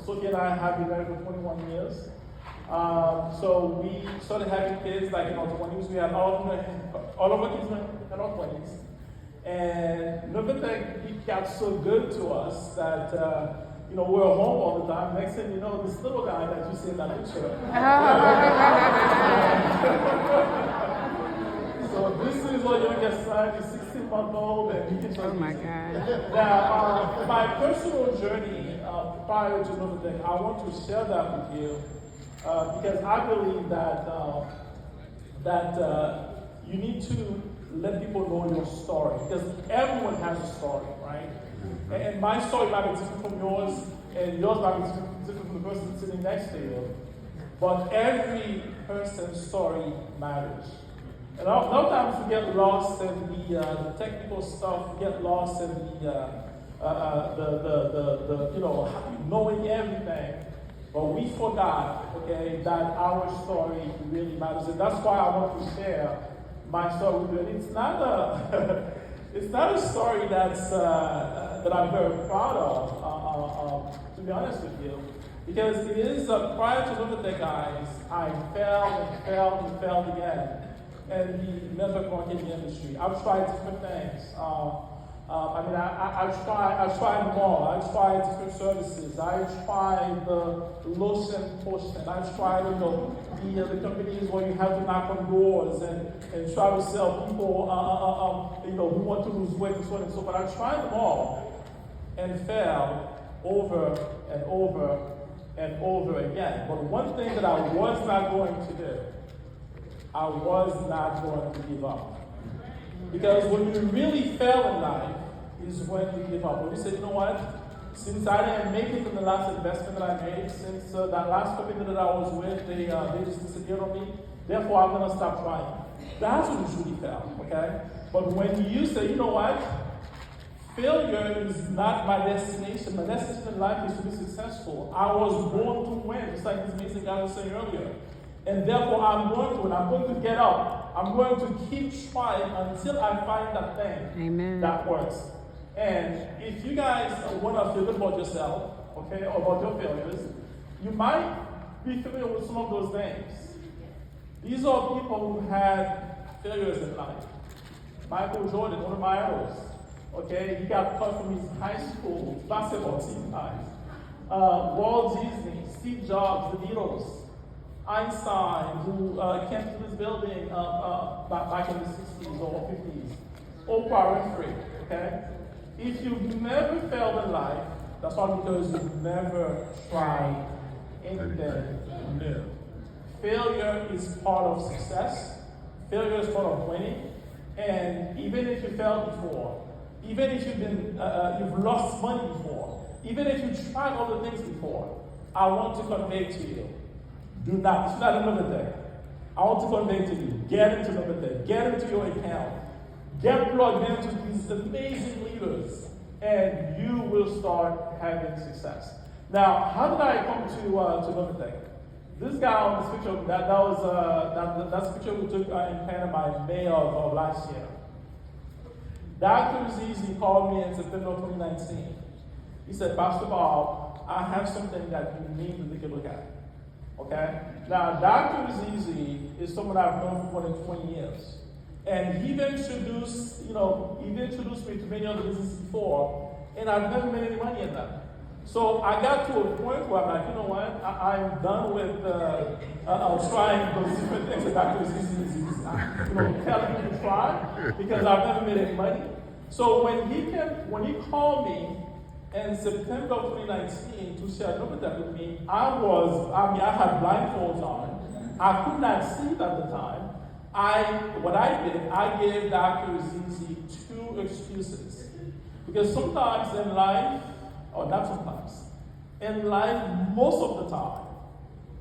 Sophie and I have been married for 21 years. So we started having kids like in our 20s. We had all of our kids in our 20s. And Newark, it got so good to us that, we were home all the time. Next thing you know, this little guy that you see in that picture. So this is our youngest son. He's 16-month-old, and he can show. Oh my God. Now, my personal journey prior to Newark, I want to share that with you because I believe that you need to let people know your story, because everyone has a story, right? And my story might be different from yours, and yours might be different from the person sitting next to you. But every person's story matters. And a lot of times we get lost in the technical stuff, we get lost in knowing everything. But we forgot, okay, that our story really matters. And that's why I want to share my story with you. And it's not a story that I'm very proud of, to be honest with you. Because it is, prior to looking at the guys, I failed again in the network marketing industry. I've tried different things. I tried them all. I tried different services. I tried the lotion portion. I tried, the companies where you have to knock on doors and try to sell people, who want to lose weight and so on and so forth. I tried them all and failed over and over and over again. But one thing that I was not going to do, I was not going to give up. Because when you really fail in life is when you give up. When you say, you know what, since I didn't make it in the last investment that I made, since that last company that I was with, they just disappeared on me, therefore I'm going to stop trying. That's when you truly fail, okay? But when you say, you know what, failure is not my destination. My destination in life is to be successful. I was born to win, just like this amazing guy was saying earlier. And therefore, I'm going to win. I'm going to get up. I'm going to keep trying until I find that thing that works. And if you guys want to feel good about yourself, okay, or about your failures, you might be familiar with some of those names. These are people who had failures in life. Michael Jordan, one of my idols. Okay, he got cut from his high school basketball team. Walt Disney, Steve Jobs, the Beatles, Einstein, who came to this building back in the 60s or 50s, Oprah Winfrey, okay? If you've never failed in life, that's all because you've never tried anything new. Failure is part of success. Failure is part of winning. And even if you failed before, even if you've lost money before, even if you tried all the things before, I want to convey to you, do not, it's not another thing. I want to convey to you, get into another thing, get into your account, get plugged into these amazing leaders, and you will start having success. Now, how did I come to another thing? This guy on this picture, that's a picture we took in Panama in May of last year. Dr. Zizi called me in September of 2019. He said, Pastor Bob, I have something that you need to take a look at. Okay? Now, Dr. Zizi is someone I've known for more than 20 years. And he introduced me to many other businesses before, and I've never made any money in them. So I got to a point where I'm like, you know what? I'm done with trying those different things that Dr. Zizi is telling me to try, because I've never made any money. So when he called me in September of 2019 to share that with me, I had blindfolds on. I could not see it at the time. I gave Dr. Zizi 2 excuses. Because sometimes in life, or not sometimes, in life, most of the time,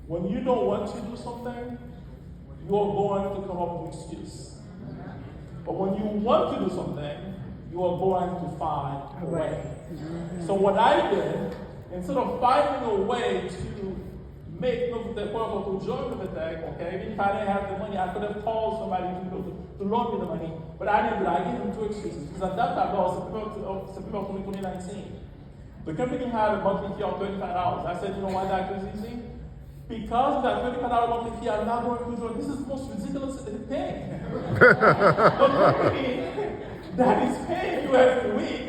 when you don't want to do something, you're going to come up with an excuse. But when you want to do something, you are going to find a way. So what I did, instead of finding a way to make the quote to join the tech, okay, even if I didn't have the money, I could have called somebody to loan me the money, but I didn't do that. I gave them 2 excuses. Because at that time, that was September of 2019. The company had a monthly fee of $35. I said, you know why that was easy? Because of that $35 monthly fee, I'm not going to join. This is the most ridiculous thing. The company that is paying you every week,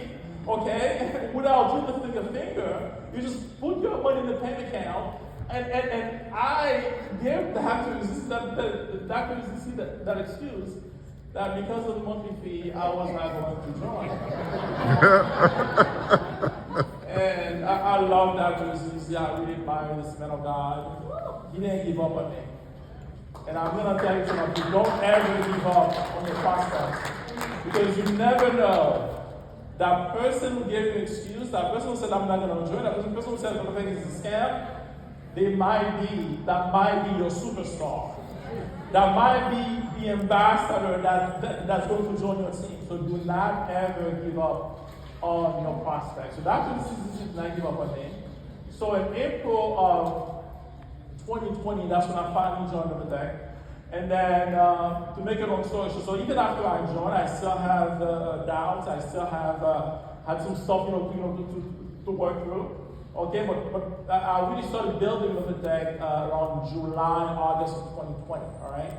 okay, without you lifting a finger, you just put your money in the bank account, and I gave the doctor that excuse that because of the monthly fee, I was not going to join. And I love Dr. Azizi. I really admire this man of God. He didn't give up on me. And I'm going to tell you something. Don't ever give up on your prospects. Because you never know. That person who gave you an excuse, that person who said, I'm not going to join, that person who said, I think it's a scam, that might be your superstar. That might be the ambassador that's going to join your team. So do not ever give up on your prospects. So that's what this is not give up on me. So in April of 2020, that's when I finally joined Novatech. And then to make a long story short, so even after I joined, I still have doubts. I still have had some stuff, to work through. Okay, but I really started building Novatech around July, August of 2020. All right.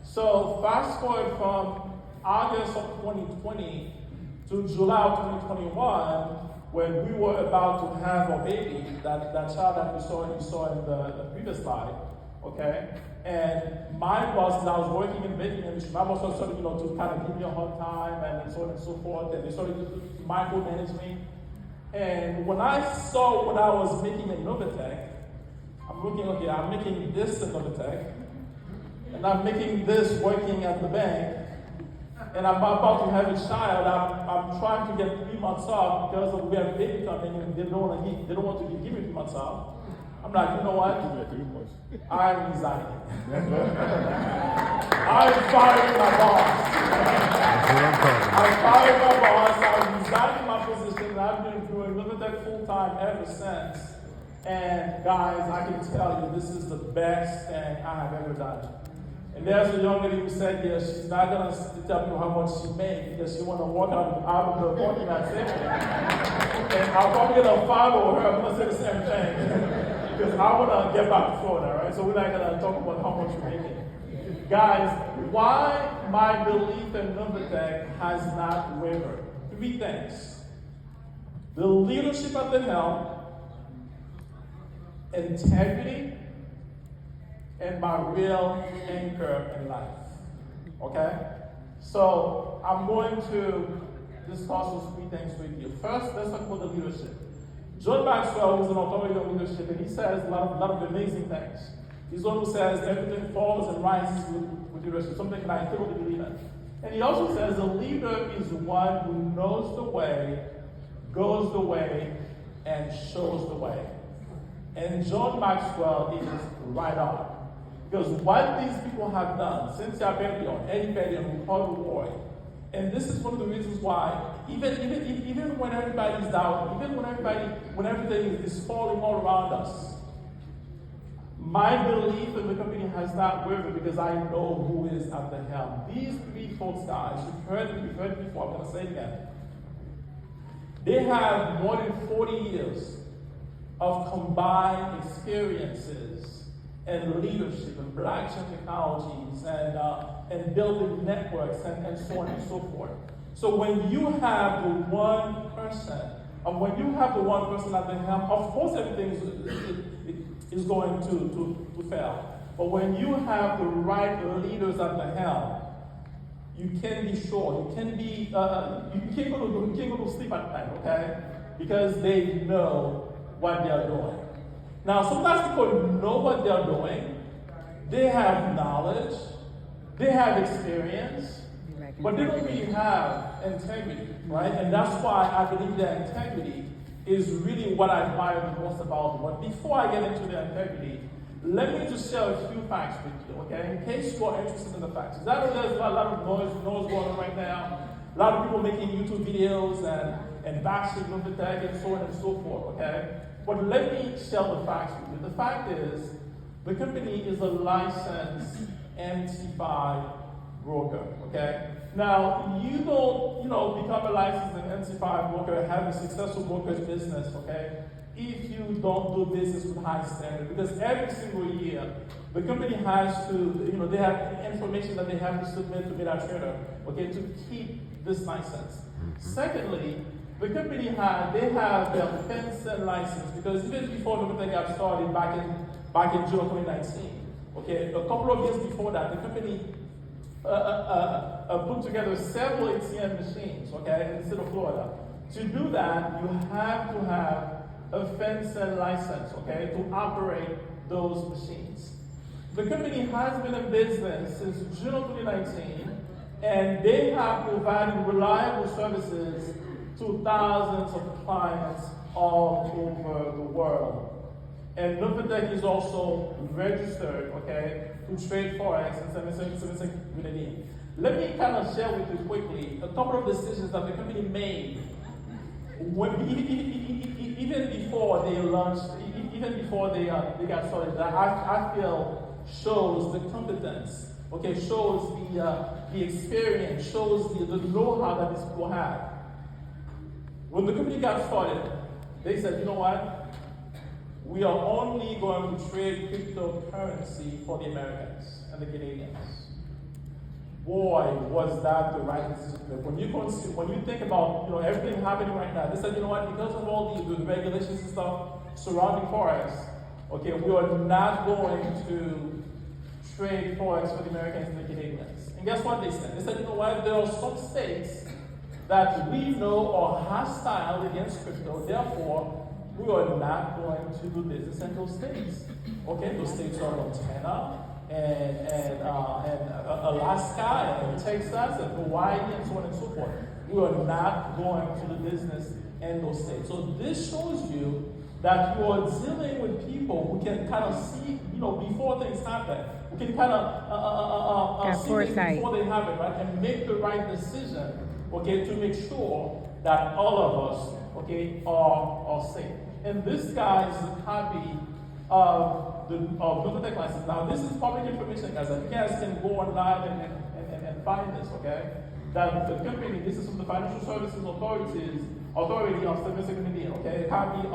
So fast forward from August of 2020 to July of 2021, when we were about to have a baby, that child that you saw in the previous slide, okay? And my bosses, I was working in the baking industry, my boss was started, to kind of give me a hard time and so on and so forth, and they started to micromanage me. And when I saw what I was making in Novatech, I'm looking, okay, I'm making this in Novatech, and I'm making this working at the bank, and I'm about to have a child. I'm trying to get 3 months off because we have a baby coming, and they don't want to give me 3 months off. I'm like, you know what? I'm resigning. I'm firing my boss. I'm firing my boss. I'm resigning my position, and I've been doing Novatech full time ever since. And guys, I can tell you, this is the best thing I have ever done. And there's a young lady who said, yeah, she's not going to tell you how much she made because she want to walk out of the parking lot section. And I'm probably going to follow her. I'm going to say the same thing because I want to get back to Florida, right? So we're not going to talk about how much you're making. Guys, why my belief in Novatech has not wavered? 3 things. The leadership at the helm, integrity, and my real anchor in life. Okay? So I'm going to discuss those 3 things with you. First, let's talk about the leadership. John Maxwell was an authority on leadership, and he says a lot of amazing things. He's one who says everything falls and rises with leadership, something that I totally believe in. And he also says a leader is one who knows the way, goes the way, and shows the way. And John Maxwell is right on. Because what these people have done, Cynthia Berrion, Eddie Berrion, Ricardo Roy, and this is one of the reasons why, even when everybody's down, even when everything is falling all around us, my belief in the company has not wavered because I know who is at the helm. These 3 folks, guys, you've heard it before, I'm going to say it again. They have more than 40 years of combined experiences and leadership and blockchain technologies and building networks and so on and so forth. So when you have the one person at the helm, of course everything is going to fail. But when you have the right leaders at the helm, you can be sure. You can't go to sleep at night, okay? Because they know what they are doing. Now, sometimes people know what they're doing. They have knowledge. They have experience. But they don't really have integrity, right? And that's why I believe that integrity is really what I admire the most about them. But before I get into their integrity, let me just share a few facts with you, okay? In case you are interested in the facts. Because I know there's a lot of noise going on right now. A lot of people making YouTube videos and bashing Novatech and so on and so forth, okay? But let me share the facts with you. The fact is, the company is a licensed MT5 broker, okay? Now, you don't, become a licensed and NC5 broker, have a successful brokerage business, okay, if you don't do business with high standard. Because every single year, the company has to, they have information that they have to submit to MetaTrader, okay, to keep this license. Secondly, the company they have their FinCEN license, because even before the company got started back in June of 2019, okay, a couple of years before that, the company put together several ATM machines, okay, in the state of Florida. To do that, you have to have a FinCEN license, okay, to operate those machines. The company has been in business since June of 2019, and they have provided reliable services to thousands of clients all over the world. And Novotech is also registered, okay, to trade Forex and 7 community. Let me kind of share with you quickly a couple of decisions that the company made even before they launched, even before they got started. That I feel shows the competence, okay, shows the experience, shows the know-how that these people have. When the company got started, they said, you know what? We are only going to trade cryptocurrency for the Americans and the Canadians. Boy, was that the right decision. When you think about everything happening right now, they said, you know what? Because of all the regulations and stuff surrounding Forex, okay, we are not going to trade Forex for the Americans and the Canadians. And guess what they said? They said, you know what? There are some states that we know are hostile against crypto, therefore, we are not going to do business in those states. Okay, those states are Montana and Alaska and Texas and Hawaii and so on and so forth. We are not going to do business in those states. So this shows you that you are dealing with people who can kind of see, before things happen. Who can kind of see things before they happen, right? And make the right decision, okay, to make sure that all of us, okay, are safe. And this guy is a copy of the Novotech license. Now, this is public information, guys. You guys can go online and find this, okay? That the company, this is from the Financial Services Authority of Statistics, okay? A copy